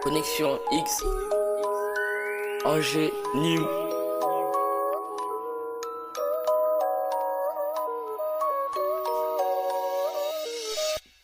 Connexion X, Angers, Nîmes.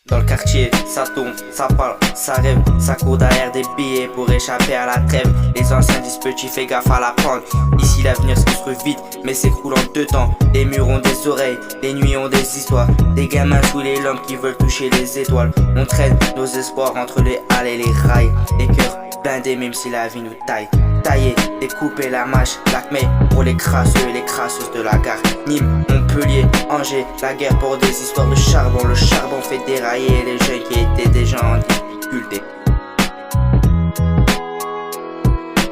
Dans le quartier, ça tombe, ça parle, ça rêve, ça court derrière des billets pour échapper à la trêve. Les anciens disent petit, fais gaffe à la prendre. Ici l'avenir se construit vite, mais s'écroule en 2 temps. Les murs ont des oreilles, les nuits ont des histoires. Des gamins sous les lampes qui veulent toucher les étoiles. On traîne nos espoirs entre les halles et les rails. Les cœurs blindés même si la vie nous taille. Tailler, découper la mâche, l'acmé pour les crasseux et les crasseuses de la gare. Nîmes, Montpellier, Angers, la guerre pour des histoires de charbon. Le charbon fait dérailler les jeunes qui étaient déjà en difficulté.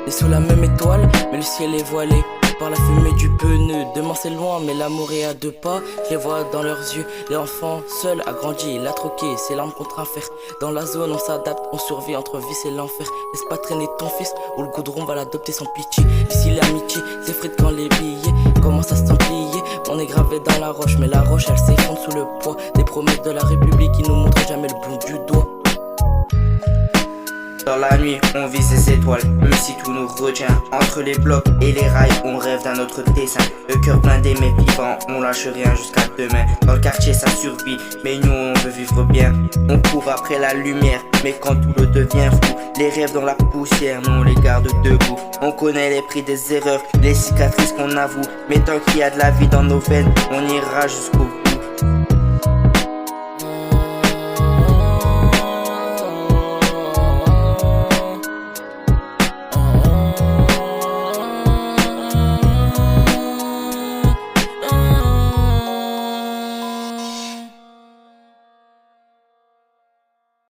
Et sous la même étoile, mais le ciel est voilé par la fumée du pneu. Demain c'est loin, mais l'amour est à 2 pas. Je les vois dans leurs yeux, les enfants seuls a grandi, il a troqué ses larmes contre un fer. Dans la zone on s'adapte, on survit entre vice et l'enfer. Laisse pas traîner ton fils, ou le goudron va l'adopter sans pitié. Ici l'amitié s'effrite quand les billets commencent à s'emplier. On est gravé dans la roche, mais la roche elle s'effondre sous le poids des promesses de la République qui nous montrent jamais le bout du doigt. Dans la nuit, on vise les étoiles, même si tout nous retient. Entre les blocs et les rails, on rêve d'un autre dessin. Le cœur blindé mais vivant, on lâche rien jusqu'à demain. Dans le quartier ça survit, mais nous on veut vivre bien. On court après la lumière, mais quand tout le devient fou, les rêves dans la poussière, nous on les garde debout. On connaît les prix des erreurs, les cicatrices qu'on avoue, mais tant qu'il y a de la vie dans nos veines, on ira jusqu'au bout.